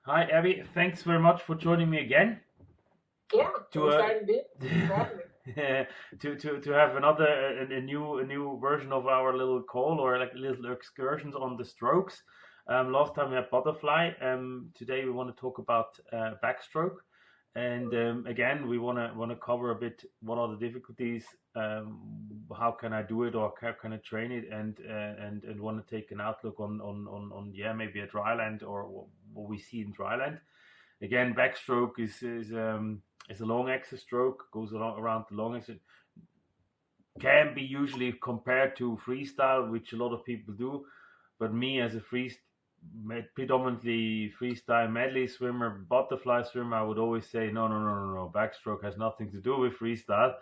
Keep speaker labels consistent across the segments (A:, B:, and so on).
A: Hi, Abby. Thanks very much for joining me again.
B: Yeah,
A: To
B: I'm excited to be for having me.
A: to have another a new version of our little call or like little excursions on the strokes. Last time we had butterfly. Today we want to talk about backstroke, and again we want to cover a bit what are the difficulties, how can I do it or how can I train it, and want to take an outlook on yeah, maybe a dry land or what we see in dry land. Again, backstroke is a long axis stroke, goes along around the long axis. Can be usually compared to freestyle, which a lot of people do, but me as a predominantly freestyle medley swimmer, butterfly swimmer, I would always say no. Backstroke has nothing to do with freestyle.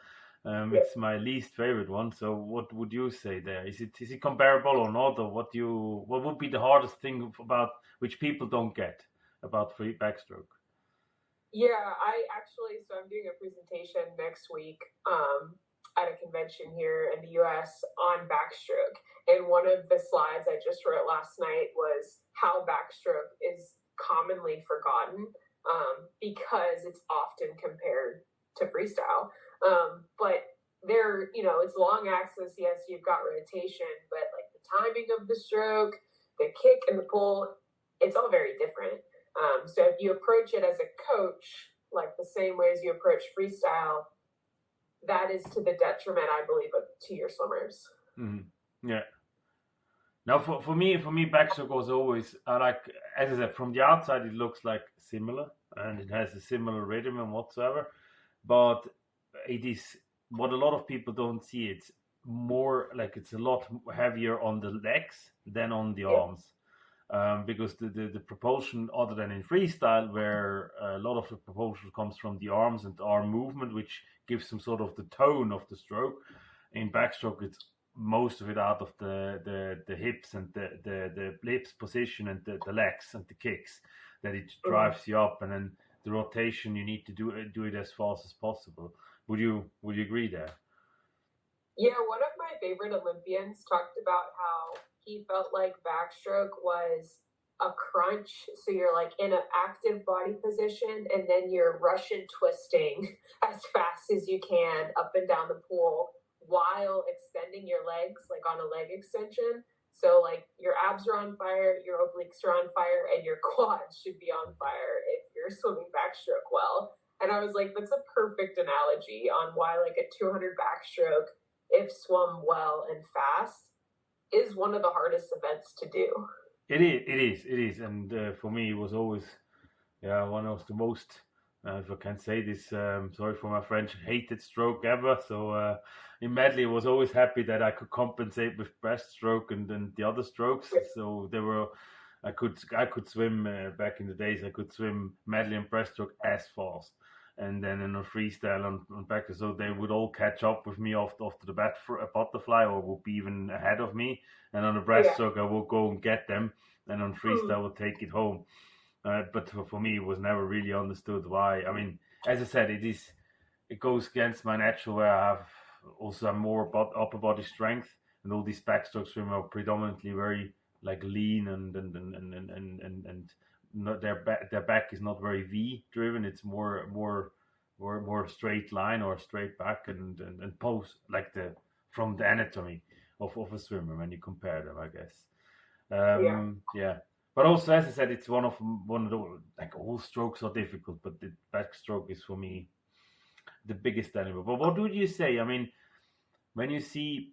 A: It's my least favorite one. So what would you say there? Is it comparable or not? Or what would be the hardest thing about which people don't get about free backstroke?
B: Yeah, I'm doing a presentation next week at a convention here in the US on backstroke. And one of the slides I just wrote last night was how backstroke is commonly forgotten because it's often compared to freestyle. But it's long axis. Yes, you've got rotation, but like the timing of the stroke, the kick and the pull, it's all very different. So if you approach it as a coach, like the same way as you approach freestyle, that is to the detriment, I believe, to your swimmers.
A: Mm-hmm. Yeah. Now, for me, backstroke was always I like, as I said, from the outside it looks like similar and it has a similar rhythm and whatsoever, but it is what a lot of people don't see. It's more like it's a lot heavier on the legs than on the arms. Because the propulsion, other than in freestyle, where a lot of the propulsion comes from the arms and the arm movement, which gives some sort of the tone of the stroke. In backstroke, it's most of it out of the hips and the hips position and the legs and the kicks that it drives you up, and then the rotation you need to do it as fast as possible. Would you agree there?
B: Yeah, one of my favorite Olympians talked about how he felt like backstroke was a crunch. So you're like in an active body position and then you're Russian twisting as fast as you can up and down the pool while extending your legs, like on a leg extension. So like your abs are on fire, your obliques are on fire, and your quads should be on fire if you're swimming backstroke well. And I was like, that's a perfect analogy on why like a 200 backstroke, if swum well and fast, is one of the hardest events to do.
A: It is, and for me, it was always, yeah, one of the most, if I can say this, sorry for my French, hated stroke ever. So in medley, I was always happy that I could compensate with breaststroke and the other strokes. So I could swim back in the days. I could swim medley and breaststroke as fast. And then in a freestyle on back, so they would all catch up with me after the butterfly, or would be even ahead of me. And on the breaststroke, I will go and get them, and on freestyle, I will take it home. But for me, it was never really understood why. I mean, as I said, it goes against my natural, where I have also more upper body strength, and all these backstroke swimmers are predominantly very like lean and not their back is not very V driven. It's more straight line or straight back and pose like from the anatomy of a swimmer when you compare them, I guess. Yeah. But also, as I said, it's one of the, like, all strokes are difficult, but the backstroke is for me the biggest animal. But what would you say? I mean, when you see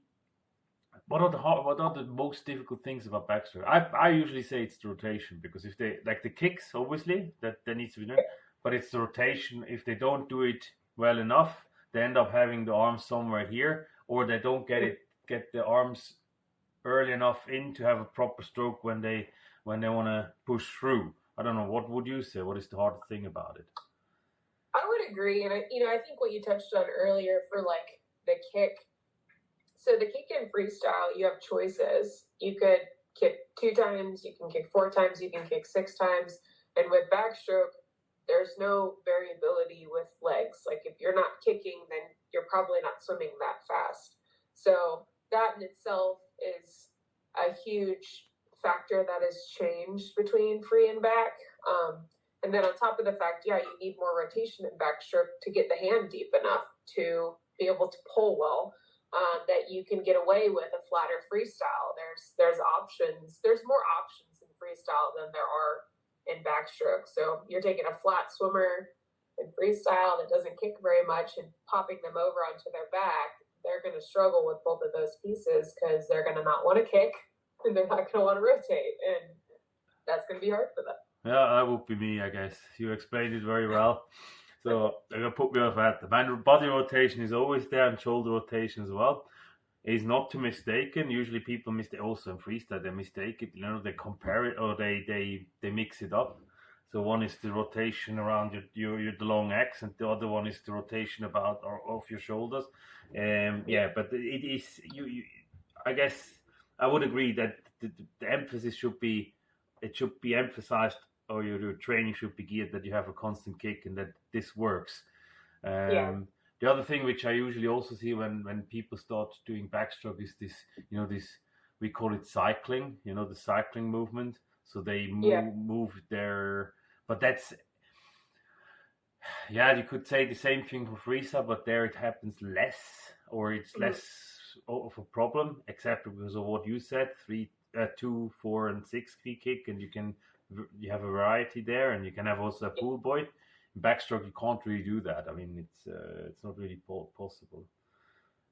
A: what are the most difficult things about backstroke? I usually say it's the rotation, because if they like the kicks, obviously that needs to be done, but it's the rotation. If they don't do it well enough, they end up having the arms somewhere here, or they don't get the arms early enough in to have a proper stroke when they want to push through. I don't know. What would you say? What is the hardest thing about it?
B: I would agree, and I think what you touched on earlier for like the kick. So the kick in freestyle, you have choices. You could kick 2 times, you can kick 4 times, you can kick 6 times. And with backstroke, there's no variability with legs. Like if you're not kicking, then you're probably not swimming that fast. So that in itself is a huge factor that has changed between free and back. And then on top of the fact, yeah, you need more rotation in backstroke to get the hand deep enough to be able to pull well. That you can get away with a flatter freestyle. There's options. There's more options in freestyle than there are in backstroke. So you're taking a flat swimmer in freestyle that doesn't kick very much and popping them over onto their back. They're going to struggle with both of those pieces because they're going to not want to kick and they're not going to want to rotate, and that's going to be hard for them.
A: Yeah, that would be me, I guess. You explained it very well. So they're going to put me off that. The body rotation is always there, and shoulder rotation as well. Is not to mistaken. Usually people mistake also in freestyle. They mistake it. They compare it or they mix it up. So one is the rotation around your the long X, and the other one is the rotation about or off your shoulders. But it is you. I guess I would agree that the emphasis should be emphasized, or your training should be geared that you have a constant kick and that this works. The other thing which I usually also see when people start doing backstroke is this, we call it cycling, the cycling movement. So they move their, but that's, you could say the same thing for freestyle, but there it happens less, or it's less of a problem, except because of what you said, 3, 2, 4, and 6 free kick, and you have a variety there, and you can have also a pull boy. In backstroke, you can't really do that. I mean, it's not really possible.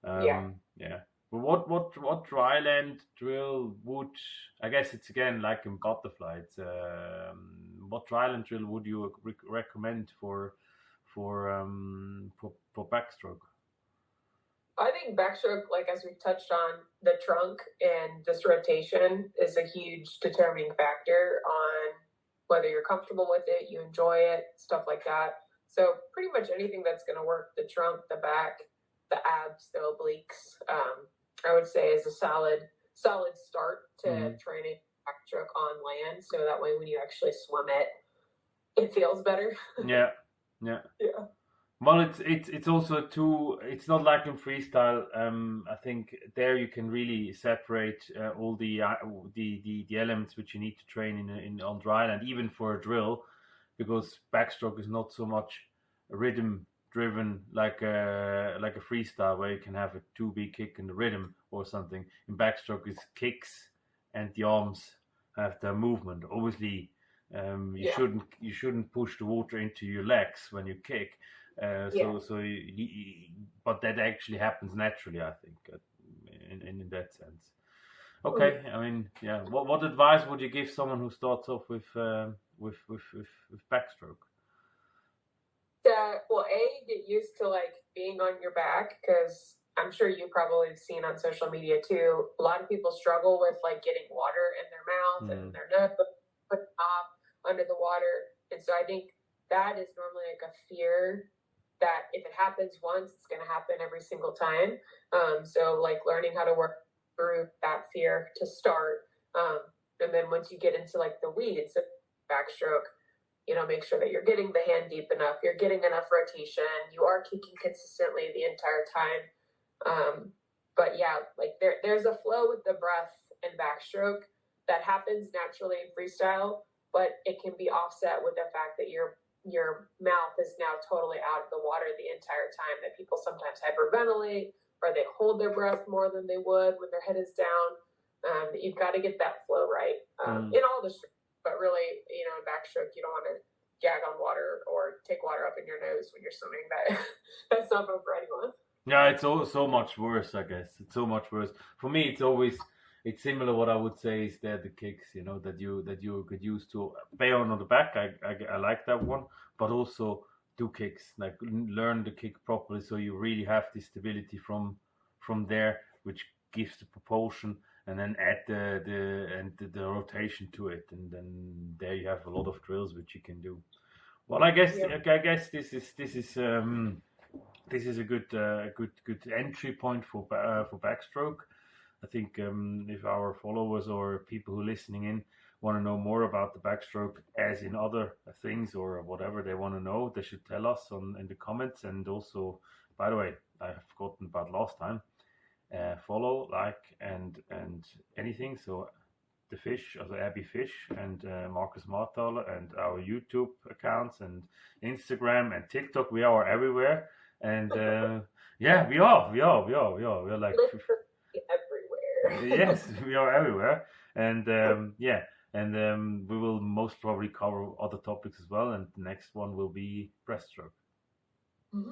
A: But what dry land drill would, I guess it's again like in butterfly. It's what dry land drill would you recommend for backstroke?
B: I think backstroke, like as we touched on, the trunk and this rotation is a huge determining factor on whether you're comfortable with it, you enjoy it, stuff like that. So pretty much anything that's going to work the trunk, the back, the abs, the obliques, I would say is a solid start to training backstroke on land. So that way when you actually swim it feels better.
A: Yeah. Well, it's also it's not like in freestyle. I think there you can really separate all the elements which you need to train on dry land, even for a drill, because backstroke is not so much rhythm driven like a freestyle where you can have a 2B kick in the rhythm or something. In backstroke, it's kicks and the arms have their movement. Obviously, you shouldn't push the water into your legs when you kick. But that actually happens naturally, I think, in that sense. Okay, I mean, What advice would you give someone who starts off with backstroke?
B: Well, get used to like being on your back, because I'm sure you probably have seen on social media too. A lot of people struggle with like getting water in their mouth and in their nose, put top under the water, and so I think that is normally like a fear that if it happens once, it's going to happen every single time. So like learning how to work through that fear to start. And then once you get into like the weeds of backstroke, make sure that you're getting the hand deep enough, you're getting enough rotation, you are kicking consistently the entire time. But like there's a flow with the breath in backstroke that happens naturally in freestyle, but it can be offset with the fact that your mouth is now totally out of the water the entire time, that people sometimes hyperventilate or they hold their breath more than they would when their head is down. You've got to get that flow right in all the strokes, but really, in backstroke, you don't want to gag on water or take water up in your nose when you're swimming. That's not fun for anyone.
A: Yeah, it's so much worse, I guess. It's so much worse. For me, it's similar. What I would say is that the kicks, that you could use to pay on the back. I like that one, but also do kicks, like learn the kick properly, so you really have the stability from there, which gives the propulsion, and then add the rotation to it, and then there you have a lot of drills which you can do. Well, I guess this is a good entry point for backstroke. I think if our followers or people who are listening in want to know more about the backstroke, as in other things or whatever they want to know, they should tell us in the comments. And also, by the way, I have forgotten about last time, follow, like, and anything. So the Fish, also Abbie Fish, and Marcus Marthaler, and our YouTube accounts and Instagram and TikTok. We are everywhere, and yeah, we are like
B: literally everywhere.
A: yes, we are everywhere, and yeah, and we will most probably cover other topics as well. And the next one will be breaststroke.
B: Mm-hmm.